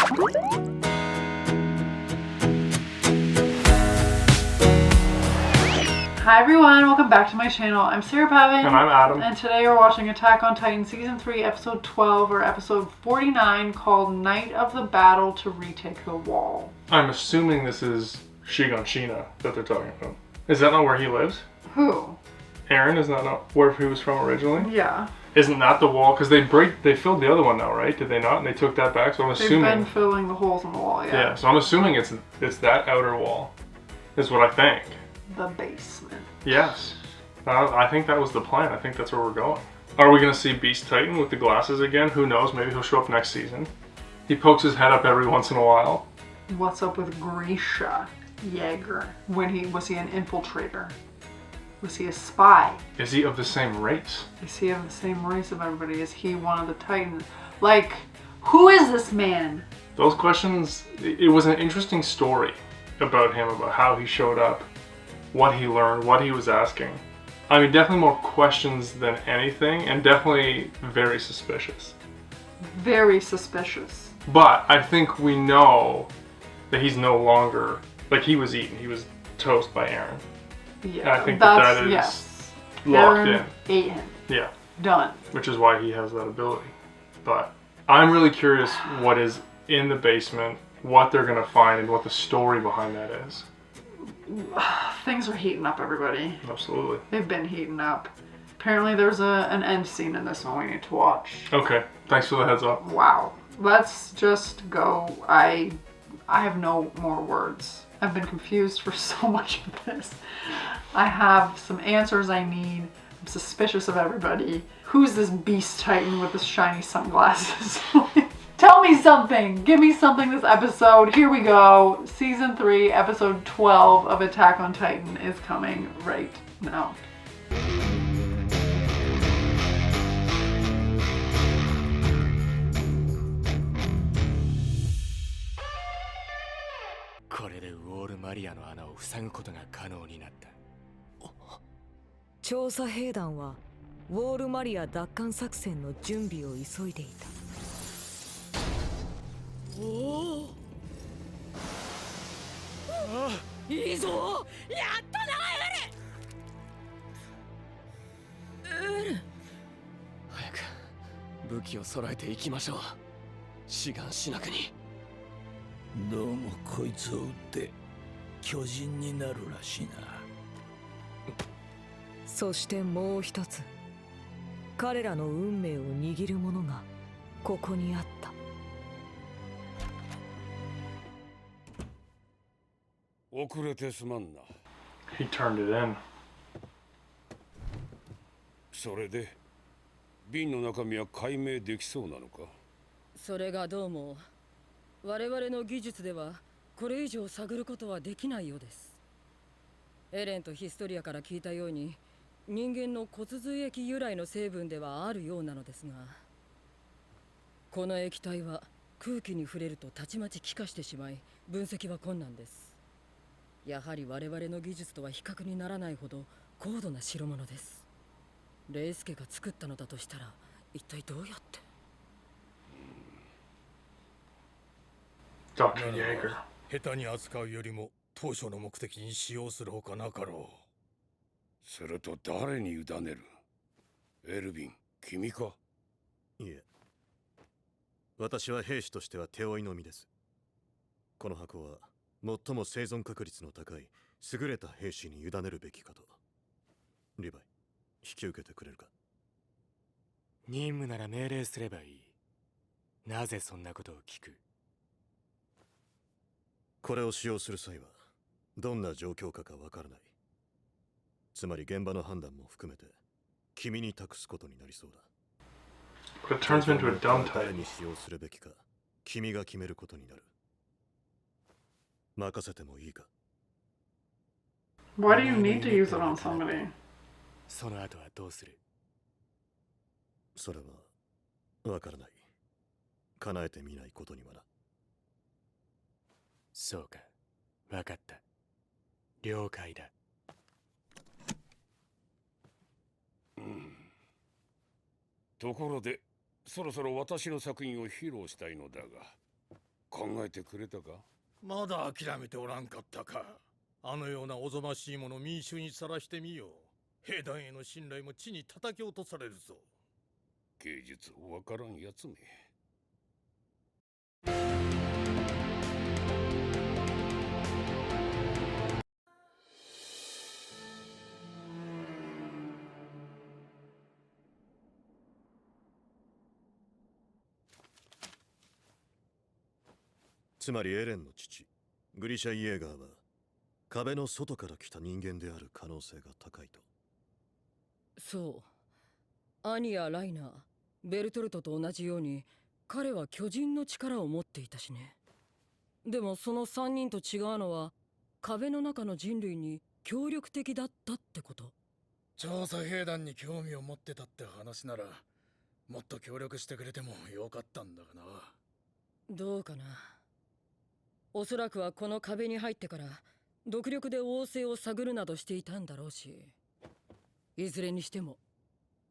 Hi everyone, welcome back to my channel. I'm Sarah Pavin. And I'm Adam. And today we're watching Attack on Titan Season 3, Episode 12, or Episode 49, called Night of the Battle to Retake the Wall. I'm assuming this is Shiganshina that they're talking about. Is that not where he lives? Who? Eren, is that not where he was from originally? Yeah. Isn't that the wall? Because they filled the other one now, right? Did they not? And they took that back, so I'm assuming... They've been filling the holes in the wall, yeah. Yeah, so I'm assuming it's that outer wall, is what I think. The basement. Yes. I think that was the plan. I think that's where we're going. Are we going to see Beast Titan with the glasses again? Who knows? Maybe he'll show up next season. He pokes his head up every once in a while. What's up with Grisha Yeager? Was he an infiltrator? Was he a spy? Is he of the same race? Is he of the same race of everybody? Is he one of the Titans? Like, who is this man? Those questions, it was an interesting story about him, about how he showed up, what he learned, what he was asking. I mean, definitely more questions than anything, and definitely very suspicious. Very suspicious. But I think we know that he's no longer, like, he was eaten. He was toast by Eren. Yeah, and I think that is yes. locked Eren in. Ate him. Yeah. Done. Which is why he has that ability. But I'm really curious what is in the basement, what they're going to find, and what the story behind that is. Things are heating up, everybody. Absolutely. They've been heating up. Apparently there's an end scene in this one we need to watch. Okay. Thanks for the heads up. Wow. Let's just go. I have no more words. I've been confused for so much of this. I have some answers I need. I'm suspicious of everybody. Who's this Beast Titan with the shiny sunglasses? Tell me something! Give me something this episode. Here we go. Season 3, Episode 12 of Attack on Titan is coming right now. これでウォールマリアの穴を塞ぐことが可能になった。調査兵団はウォールマリア奪還作戦の準備を急いでいた。おお、いいぞ、やったなエレン。早く武器を揃えていきましょう。志願しなくに。どうもこいつを撃って巨人になるらしいな。そしてもう一つ、彼らの運命を握るものがここにあった。遅れてすまんな。He turned it in. それで瓶の中身は解明できそうなのか。それがどうも我々の技術ではこれ以上探ることはできないようです。エレンとヒストリアから聞いたように人間の骨髄液由来の成分ではあるようなのですが、この液体は空気に触れるとたちまち気化してしまい分析は困難です。やはり我々の技術とは比較にならないほど高度な代物です。レイスケが作ったのだとしたら一体どうやって。Dr. Yeager. 下手に扱うよりも当初の目的に使用するほかなかろう。すると誰に委ねる？エルヴィン、君か？いえ、私は兵士としては手負いのみです。この箱は最も生存確率の高い優れた兵士に委ねるべきかと。リヴァイ、引き受けてくれるか？任務なら命令すればいい。なぜそんなことを聞く？これを使用する際はどんな状況かわからない。つまり現場の判断も含めて君に託すことになりそうだ。But it turns him into a dumb 誰 type. に使用するべきか君が決めることになる。任せてもいいか？ Why do you need to use it on somebody? その後はどうする？それはわからない。叶えてみないことにはな。そうか、わかった。了解だ。ところでそろそろ私の作品を披露したいのだが。考えてくれたか？まだ諦めておらんかったか。あのようなおぞましいもの民衆にさらしてみよう。兵団への信頼も地に叩き落とされるぞ。芸術をわからんやつめ。つまりエレンの父グリシャ・イエーガーは壁の外から来た人間である可能性が高いと。そう。アニやライナー、ベルトルトと同じように彼は巨人の力を持っていたしね。でもその3人と違うのは壁の中の人類に協力的だったってこと。調査兵団に興味を持ってたって話ならもっと協力してくれてもよかったんだがな。どうかな。おそらくはこの壁に入ってから独力で王政を探るなどしていたんだろうし、いずれにしても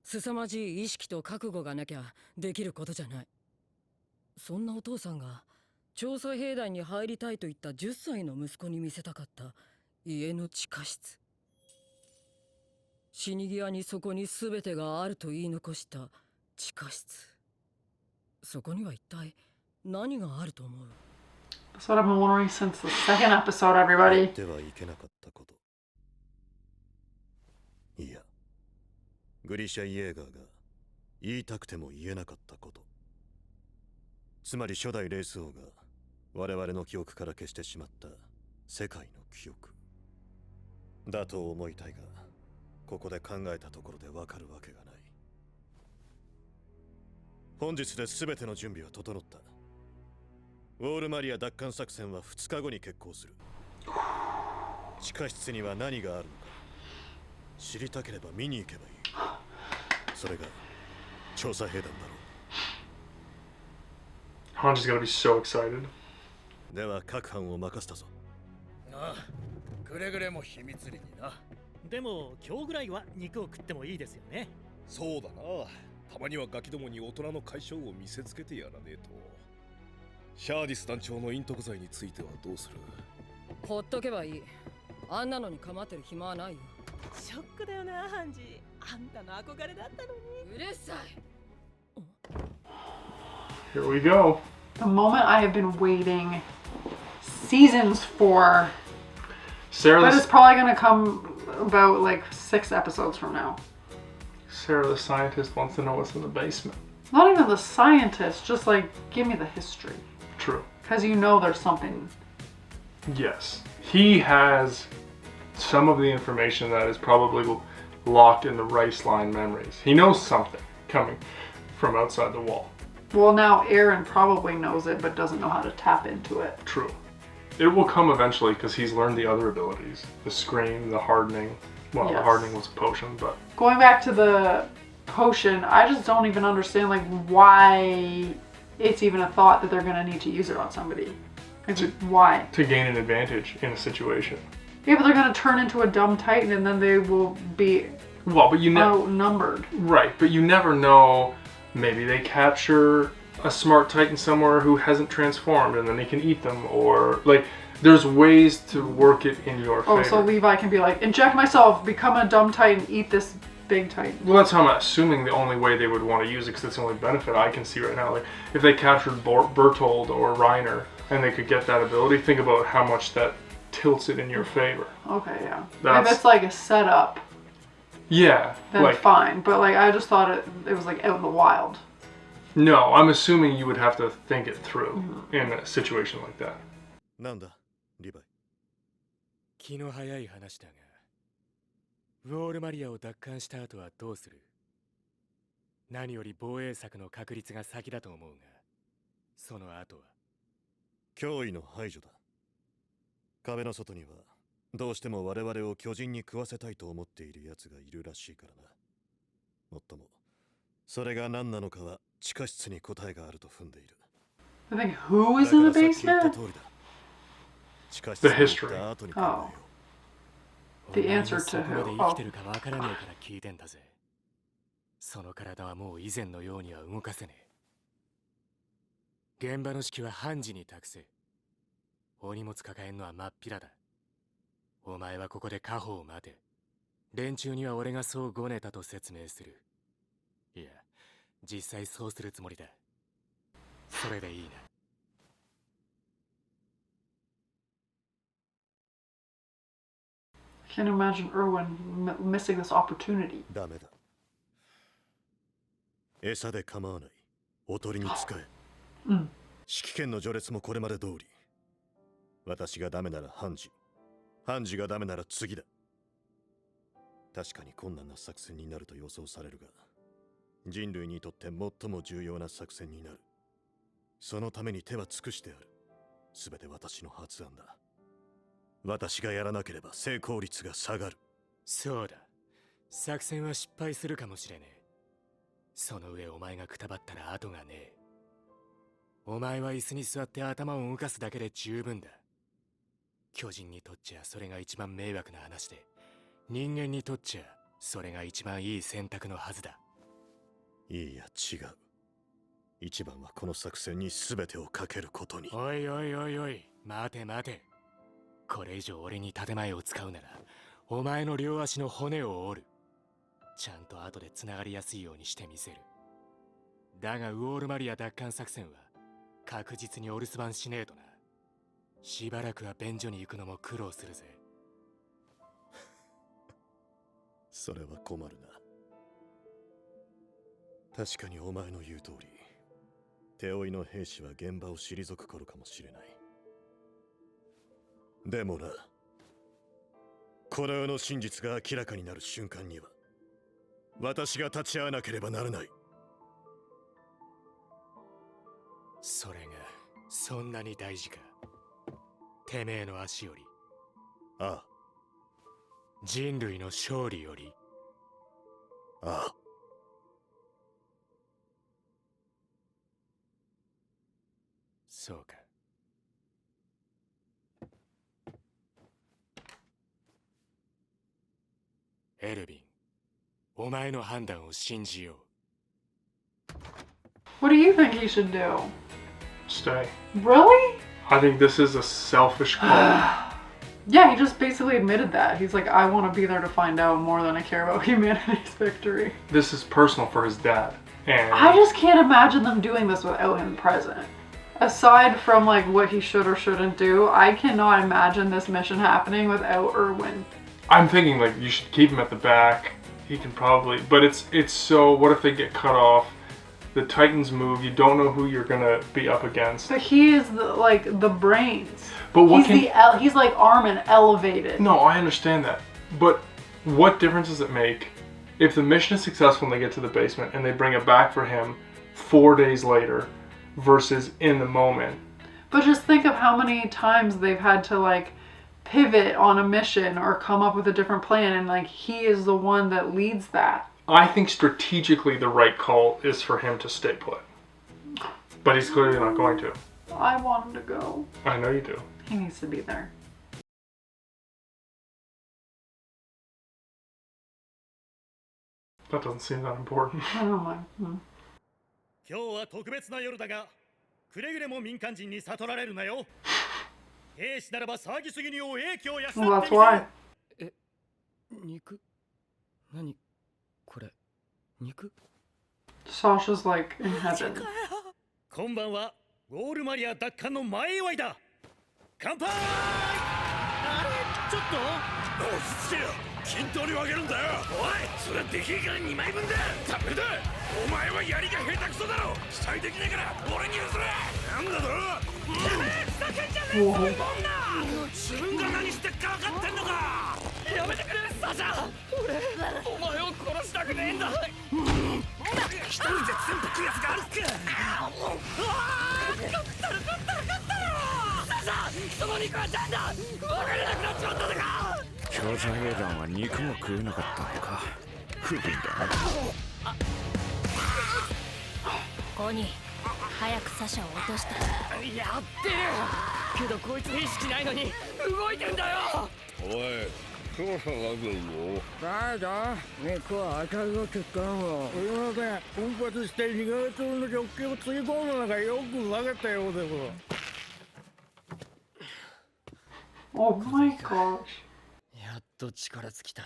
凄まじい意識と覚悟がなきゃできることじゃない。そんなお父さんが調査兵団に入りたいと言った10歳の息子に見せたかった家の地下室、死に際にそこに全てがあると言い残した地下室、そこには一体何があると思う？ That's what I've been wondering since the second episode, や everybody. ってはいけなかったこと。いや、グリシャ・イエーガーが言いたくても言えなかったこと。つまり初代レース王が我々の記憶から消してしまった世界の記憶だと思いたいが、ここで考えたところでわかるわけがない。本日で全ての準備は整った。ウォールマリア奪還作戦は2日後に決行する。地下室には何があるのか知りたければ見に行けばいい。それが調査兵団だろう。Hanji's gonna be so excited. では各班を任せたぞ。ああ、くれぐれも秘密裏にな。でも今日ぐらいは肉を食ってもいいですよね。そうだな。たまにはガキどもに大人の解消を見せつけてやらねえと。シャーディス団長の隠匿罪についてはどうする？ほっとけばいい。あんなのに構ってる暇はないよ。ショックだよな、ハンジ。あんたの憧れだったのに。うるさい。Here we go. The moment I have been waiting seasons for, Sarah but it's the, probably gonna come about like 6 episodes from now. Sarah the scientist wants to know what's in the basement. Not even the scientist, just like give me the history. True. Because you know there's something. Yes. He has some of the information that is probably locked in the Rice Line memories. He knows something coming from outside the wall. Well, now Aaron probably knows it, but doesn't know how to tap into it. True. It will come eventually because he's learned the other abilities. The scream, the hardening. Well, the Yes. hardening was a potion, but... Going back to the potion, I just don't even understand like why it's even a thought that they're gonna need to use it on somebody. Like, why? To gain an advantage in a situation. Yeah, but they're gonna turn into a dumb titan and then they will be Well, but you never... outnumbered. Right, but you never know. Maybe they capture a smart titan somewhere who hasn't transformed and then they can eat them, or like there's ways to work it in your favor. Oh, so Levi can be like, inject myself, become a dumb titan, eat this big titan. Well, that's how I'm assuming the only way they would want to use it, because it's the only benefit I can see right now. Like if they captured Bertold or Reiner and they could get that ability, think about how much that tilts it in your favor. Okay, yeah. That's- If it's like a setup, Yeah, then like fine. But like, I just thought it was like out in the wild. no, I'm assuming you would have to think it through in a situation like that. なんだ、リヴァイ。気の早い話だが、ウォールマリアを奪還した後はどうする？何より防衛策の確率が先だと思うが、その後は。脅威の排除だ。壁の外にはどうしても我々を巨人に食わせたいと思っている奴がいるらしいからな。もっとも、それが何なのかは地下室に答えがあると踏んでいる。I think who is in the だからさっき言った basement? 通りだ。地下室に The 行 history. った後に考えよう。 The お前 answer も to そこまで who? 生 Oh. きてるかわからねえから聞いてんだぜ。その体はもう以前のようには動かせねえ。現場の指揮は判事に託せ。お荷物抱えんのは真っ平だ。お前はここで家宝を待て。連中には俺がそうごねたと説明する。いや、実際そうするつもりだ。それでいいな。I can't imagine Erwin missing this opportunity. ダメだ。餌で構わない。おとりに使え。うん。指揮権の序列もこれまで通り。私がダメなら判事。判事がダメなら次だ。確かに困難な作戦になると予想されるが、人類にとって最も重要な作戦になる。そのために手は尽くしてある。すべて私の発案だ。私がやらなければ成功率が下がる。そうだ。作戦は失敗するかもしれねえ。その上お前がくたばったら後がねえ。お前は椅子に座って頭を動かすだけで十分だ。巨人にとっちゃそれが一番迷惑な話で、人間にとっちゃそれが一番いい選択のはずだ。いいや違う。一番はこの作戦に全てをかけることに。おいおいおいおい、待て待て。これ以上俺に建前を使うなら、お前の両足の骨を折る。ちゃんと後で繋がりやすいようにしてみせる。だがウォールマリア奪還作戦は確実にお留守番しねえとな。しばらくは便所に行くのも苦労するぜ。それは困るな。確かにお前の言う通り、手負いの兵士は現場を退く頃かもしれない。でもな、この世の真実が明らかになる瞬間には、私が立ち会わなければならない。それがそんなに大事か。てめえの足より。ああ。人類の勝利より。ああ。そうか。エルヴィン、お前の判断を信じよう。What do you think he should do? Stay. Really? I think this is a selfish call. Yeah, he just basically admitted that. He's like, I want to be there to find out more than I care about humanity's victory. This is personal for his dad. And I just can't imagine them doing this without him present. Aside from like what he should or shouldn't do, I cannot imagine this mission happening without Erwin. I'm thinking like you should keep him at the back. He can probably, but it's so, what if they get cut off? The Titans move, you don't know who you're gonna be up against. But he is the brains. But what he's like Armin elevated. No, I understand that. But what difference does it make if the mission is successful and they get to the basement and they bring it back for him 4 days later versus in the moment? But just think of how many times they've had to like pivot on a mission or come up with a different plan, and like he is the one that leads that. I think strategically the right call is for him to stay put. But he's clearly not going to. I want him to go. I know you do. He needs to be there. That doesn't seem that important. I don't mind. 今日は特別な夜だが、くれぐれも民間人に悟られるなよ。兵士ならば騒ぎすぎにを影響を養ってみせ Well, that's why. え、肉？何これ？肉？ Sasha's like in heaven. 今晩はウォールマリア奪還の前祝いだ。乾杯！あれ、ちょっと？落ち着けよ。均等に分けるんだよ。おい、それできるから2枚分だ。ダメだ。お前はやりが下手くそだろ。期待できないから俺に譲れ。なんだと？やめ！ふざけんじゃねえぞ、女！自分が何してっか分かってんのか。やめてくれ、サシャ。俺、お前を殺したくねえんだ。一人で全部食うやつがあるっけ。食ったる。サシャ、その肉はちゃんだ。分かれなくなっちまったのか。強者兵団は肉も食えなかったのか。不憫だな。コニー、早くサシャを落とした。やってるけどこいつ意識ないのに動いてんだよ。おい、調査がぜよ。誰だ？猫は当たるわけかも。すいません。奮発して2ヶ月分の直径をつぎ込むのがよく分かったようです。Oh my gosh. やっと力尽きた。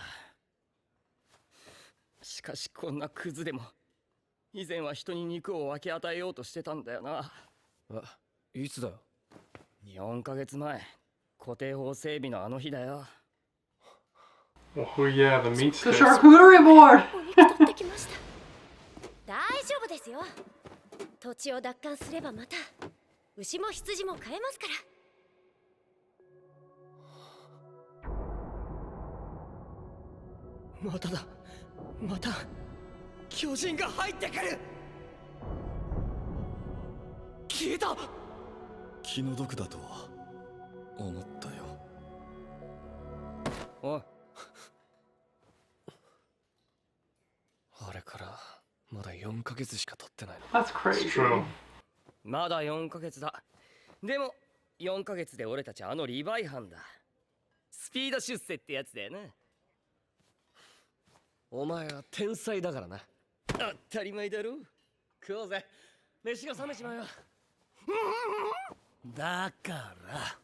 しかしこんなクズでも以前は人に肉を分け与えようとしてたんだよな。いつだよ。4ヶ月前、固定法整備のあの日だよ。Oh yeah, the meat The sticks. charcuterie board. お肉取ってきました。大丈夫ですよ。土地を奪還すればまた牛も羊も買えますから。まただ。また巨人が入ってくる。消えた。気の毒だとは思ったよ。おい。あれからまだ4ヶ月しか経ってないの。 That's crazy. It's true. まだ4ヶ月だ。でも4ヶ月で俺たちあのリヴァイ班だ。スピード出世ってやつだよな。お前は天才だからな。当たり前だろ。食おうぜ。飯が冷めちまうよ。だから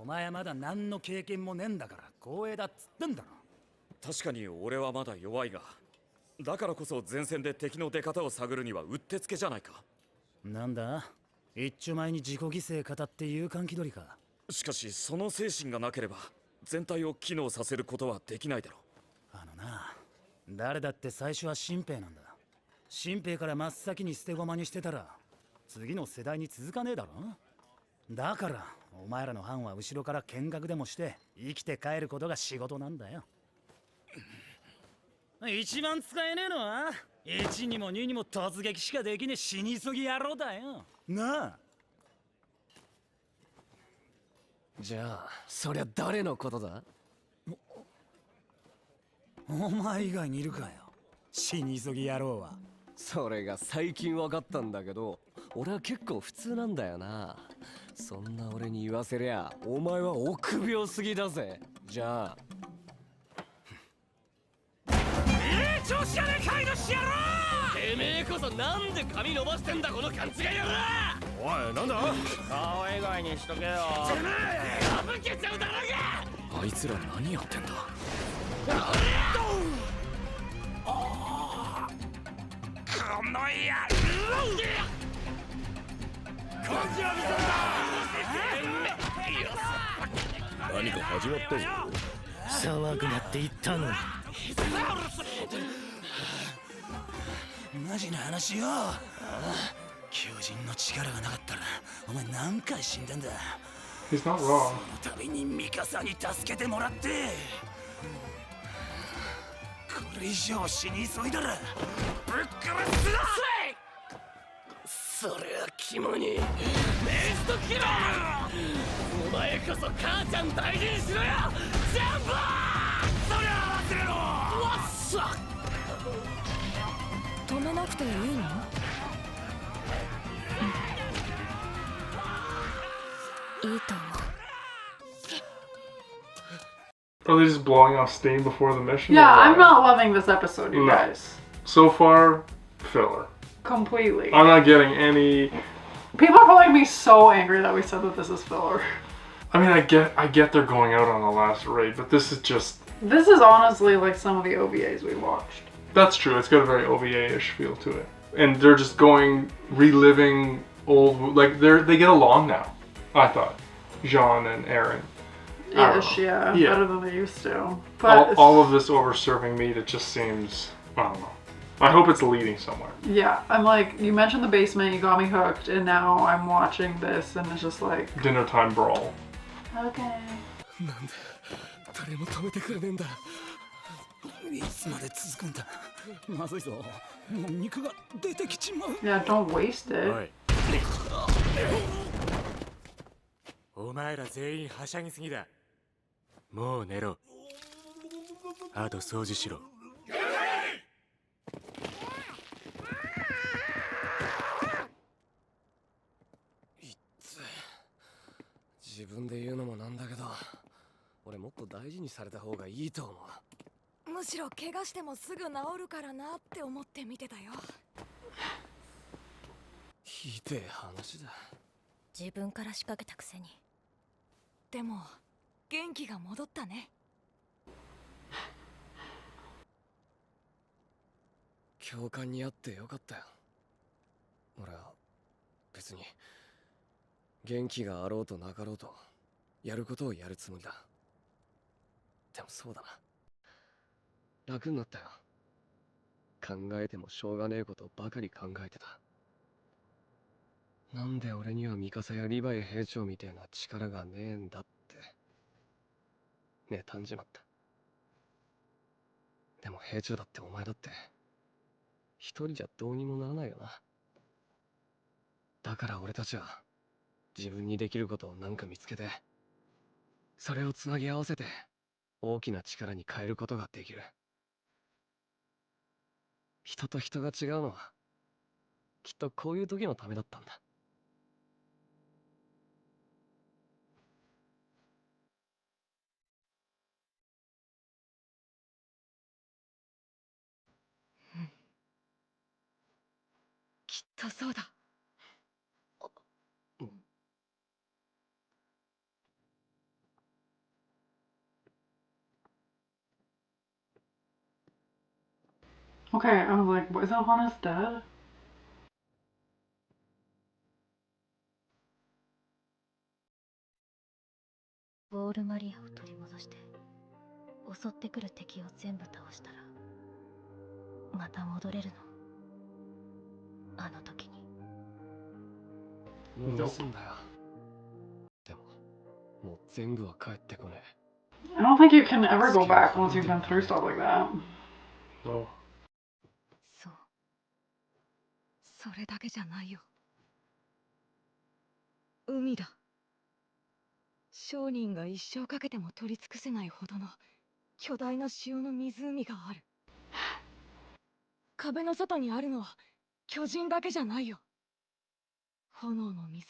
お前はまだ何の経験もねえんだから光栄だっつってんだろ。確かに俺はまだ弱いが、だからこそ前線で敵の出方を探るにはうってつけじゃないか。なんだ一丁前に自己犠牲語って勇敢気取りか。しかしその精神がなければ全体を機能させることはできないだろう。あのな、誰だって最初は新兵なんだ。新兵から真っ先に捨て駒にしてたら次の世代に続かねえだろ。だからお前らの班は後ろから見学でもして生きて帰ることが仕事なんだよ。一番使えねえのは1にも2にも突撃しかできねえ死に急ぎ野郎だよなあ。じゃあそりゃ誰のことだ。お前以外にいるかよ死に急ぎ野郎は。それが最近分かったんだけど、俺は結構普通なんだよな。そんな俺に言わせりゃお前は臆病すぎだぜ。じゃあ調子がねえかいのし野郎。てめえこそなんで髪伸ばしてんだこの勘違い野郎。おい、なんだ。顔以外にしとけよ。てめえ破けちゃうだろうが。あいつら何やってんだ。この野郎。何か始まったぞ。騒ぐなって言ったのに。マジな話よ。巨人の力がなかったらお前何回死んだんだ。 He's not wrong. その度にミカサに助けてもらってこれ以上死に急いだらぶっ殺すぞ。それは肝にメスとキロ。お前こそ母ちゃん大事にしろよジャンボ。そりゃ忘れろ。わっさ。止めなくていいの？いいと思う。 Are they just blowing off steam before the mission? Yeah, or I'm what? not loving this episode, you No. guys. So far, filler. Completely. I'm not getting any. People are probably gonna be so angry that we said that this is filler. I mean, I get they're going out on the last raid, but this is just. This is honestly like some of the OVAs we watched. That's true. It's got a very OVA-ish feel to it, and they're just reliving old. Like they get along now. I thought, Jean and Aaron. I don't Ish, know. yeah, Yeah. better than they used to. But All of this over-serving meat, it just seems. I don't know. I hope it's leading somewhere. yeah, I'm like, you mentioned the basement, you got me hooked, and now I'm watching this, and it's just like, Dinner time brawl. okay. なんで誰も止めてくれねえんだ。いつまで続くんだ。まずいぞ。もう肉が出てきちまう。 Yeah, don't waste it. おいお前ら全員はしゃぎすぎだ。もう寝ろ。あと掃除しろ。自分で言うのもなんだけど、俺もっと大事にされた方がいいと思う。むしろ怪我してもすぐ治るからなって思って見てたよ。ひでえ話だ。自分から仕掛けたくせに。でも元気が戻ったね。教官に会ってよかったよ。俺は別に元気があろうとなかろうとやることをやるつもりだ。でもそうだな、楽になったよ。考えてもしょうがねえことばかり考えてた。なんで俺にはミカサやリヴァイ兵長みたいな力がねえんだって妬んじまった。でも兵長だってお前だって一人じゃどうにもならないよな。だから俺たちは自分にできることをなんか見つけて、それをつなぎ合わせて大きな力に変えることができる。人と人が違うのはきっとこういう時のためだったんだ。きっとそうだ。Okay, I was like, what, is Elhannes dead? ウォールマリアを取り戻して襲ってくる敵を全部倒したらまた戻れるの。あの時に。戻すんだよ。でももう全部は帰ってこねえ。 I don't think you can ever go back once you've been through stuff like that. No. そう。それだけじゃないよ。海だ。商人が一生かけても取り尽くせないほどの巨大な塩の湖がある。壁の外にあるのは巨人だけじゃないよ。炎の水、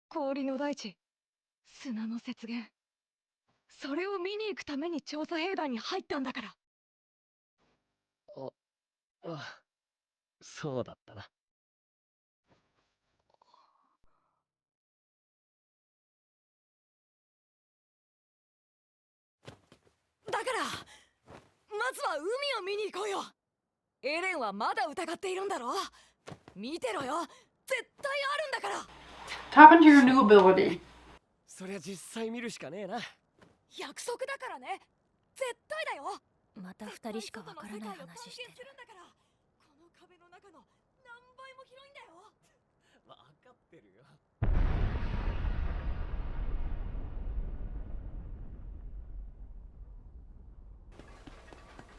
氷の大地、砂の雪原。それを見に行くために調査兵団に入ったんだから。ああ、そうだったな。だからまずは海を見に行こうよ。エレンはまだ疑っているんだろ。見てろよ、絶対あるんだから。 Tap into your new ability. そりゃ実際見るしかねえな。約束だからね。絶対だよ。また二人しかわからない話してる。この壁の中の何倍も広いんだよ。わかってるよ。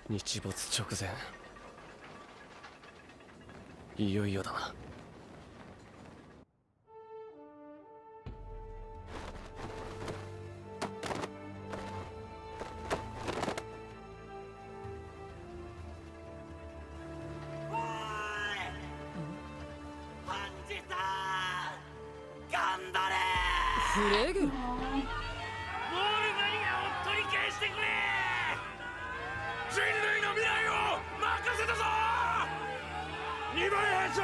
日没直前、いよいよだな。フレグ。ウォールマリアを取り返してくれ。人類の未来を任せたぞ。2番兵長。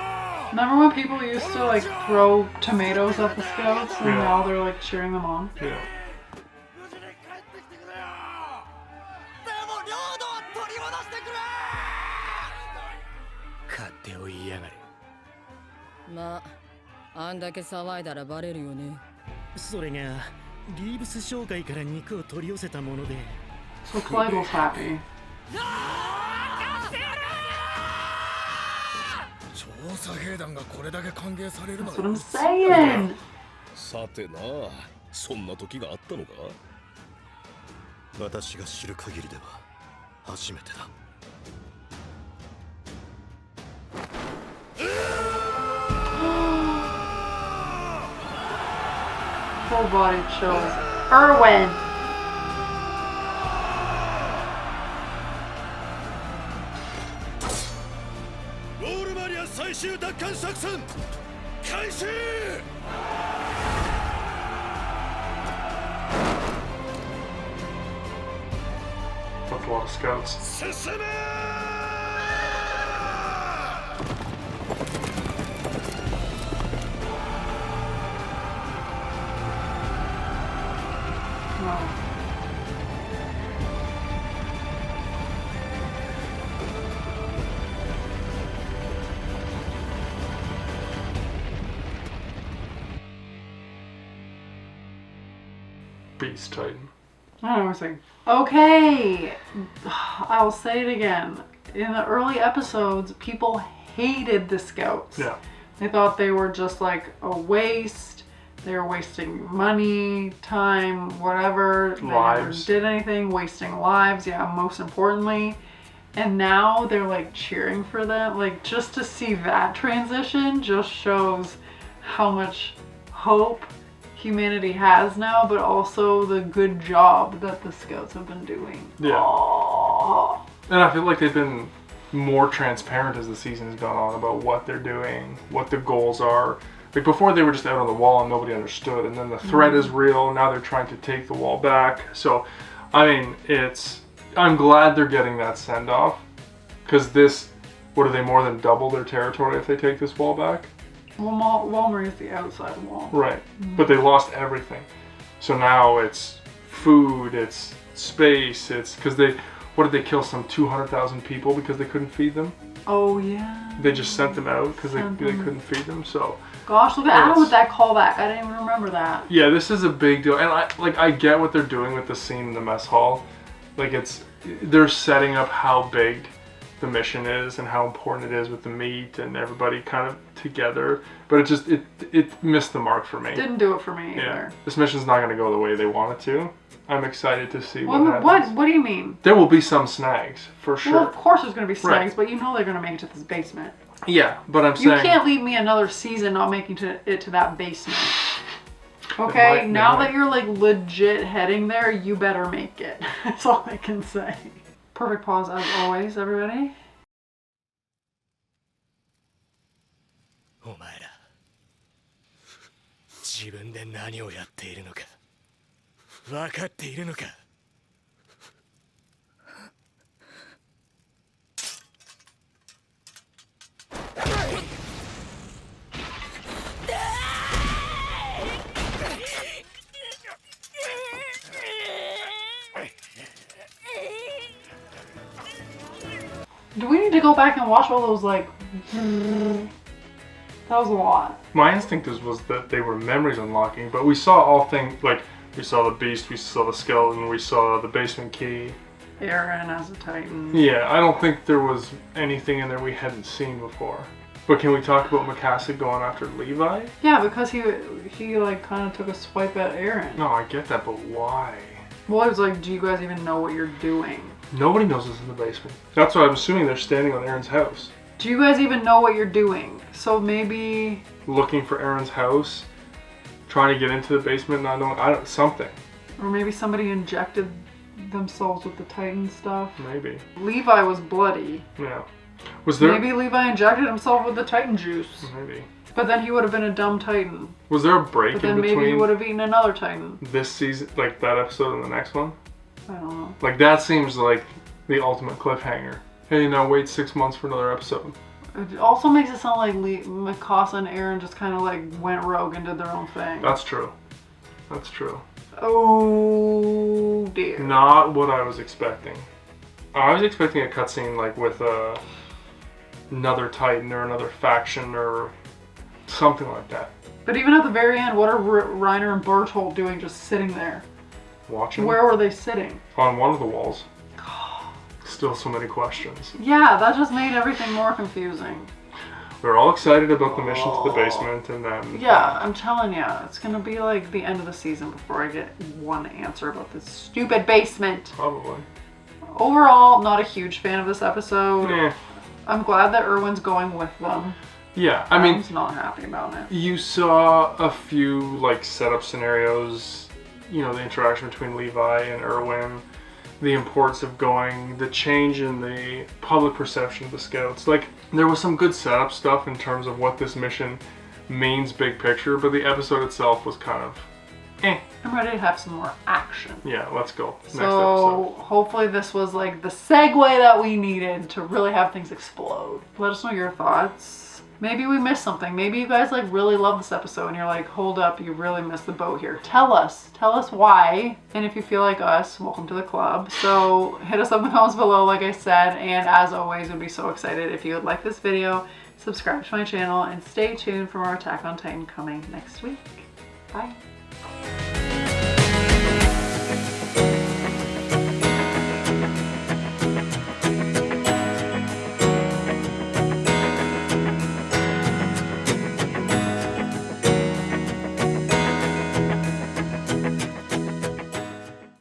Remember when people used to like throw tomatoes at the scouts and now they're like cheering them on? Yeah. 無事に帰ってきてくれよ。でも領土を取り戻してくれ。勝手を言いやがれ。まあ、あんだけ騒いだらバレるよね。それがリーブス商会から肉を取り寄せたもので。 So Clyde was happy. 調査兵団がこれだけ歓迎されるの That's what I'm saying. さてな、そんな時があったのか。私が知る限りでは初めてだ。Full body chills. Erwin. ウォールマリア最終奪還作戦開始。with a lot of scouts. 進め Beast Titan. I don't know what I'm saying. Okay, I will say it again. In the early episodes, people hated the scouts. Yeah. They thought they were just like a waste. They were wasting money, time, whatever. They Lives. never did anything, wasting lives, yeah, most importantly. And now they're like cheering for them. Like, just to see that transition just shows how much hope humanity has now, but also the good job that the scouts have been doing. Yeah. Aww. And I feel like they've been more transparent as the season has gone on about what they're doing, what the goals are. Like, before they were just out on the wall and nobody understood, and then the threat is real. Now they're trying to take the wall back. So, I mean, I'm glad they're getting that send off, because what are they, more than double their territory if they take this wall back? Well, Walmer is the outside wall. Right, but they lost everything. So now it's food, it's space, it's because what did they kill, some 200,000 people because they couldn't feed them? Oh yeah. They just sent them out because they couldn't feed them. So gosh, look at Adam with that callback. I didn't even remember that. yeah, this is a big deal, and I get what they're doing with the scene in the mess hall. Like, they're setting up how big the mission is and how important it is with the meat and everybody kind of together, but it missed the mark for me. Didn't do it for me either. Yeah, this mission's not going to go the way they want it to. I'm excited to see what happens. What do you mean? There will be some snags for sure. Well, of course there's going to be snags, Right. but you know they're going to make it to this basement. Yeah, but I'm You saying can't leave me another season not making it to that basement. Okay, might- now they that you're like legit heading there, you better make it. That's all I can say. Perfect pause as always, everybody. お前ら自分で何をやっているのか分かっているのか Do we need to go back and watch all those like... That was a lot. my instinct was that they were memories unlocking, but we saw all things, like we saw the beast, we saw the skeleton, we saw the basement key. Aaron as a Titan. Yeah, I don't think there was anything in there we hadn't seen before. But can we talk about Mikasa going after Levi? Yeah, because he like kind of took a swipe at Aaron. No, I get that, but why? Well, I was like, do you guys even know what you're doing? Nobody knows this in the basement. That's why I'm assuming they're standing on Aaron's house. Do you guys even know what you're doing? So maybe... Looking for Aaron's house, trying to get into the basement, not knowing, something. Or maybe somebody injected themselves with the Titan stuff. Maybe. Levi was bloody. Yeah. Was there... Maybe Levi injected himself with the Titan juice. Maybe. But then he would have been a dumb Titan. Was there a break But in then between maybe he would have eaten another Titan. this season, like that episode and the next one? I don't know. Like, that seems like the ultimate cliffhanger. Hey, now wait 6 months for another episode. It also makes it sound like Mikasa and Aaron just kind of like went rogue and did their own thing. That's true. That's true. Oh dear. Not what I was expecting. I was expecting a cutscene like with another Titan or another faction or something like that. But even at the very end, what are Reiner and Bertolt doing just sitting there? Watching? Where were they sitting? On one of the walls. Still so many questions. Yeah, that just made everything more confusing. We're all excited about the mission to the basement, and then... Yeah, I'm telling you, it's gonna be like the end of the season before I get one answer about this stupid basement. Probably. Overall, not a huge fan of this episode. Eh. I'm glad that Erwin's going with them. Yeah, I mean... Adam's not happy about it. You saw a few, like, setup scenarios, you know, the interaction between Levi and Erwin, the importance of going, the change in the public perception of the scouts. Like, there was some good setup stuff in terms of what this mission means big picture, but the episode itself was kind of I'm ready to have some more action. Yeah, let's go. Next So episode. hopefully this was like the segue that we needed to really have things explode. Let us know your thoughts. Maybe we missed something. Maybe you guys like really love this episode and you're like, hold up, you really missed the boat here. Tell us why. And if you feel like us, welcome to the club. So hit us up in the comments below, like I said. And as always, we'd be so excited if you would like this video, subscribe to my channel, and stay tuned for more Attack on Titan coming next week. Bye.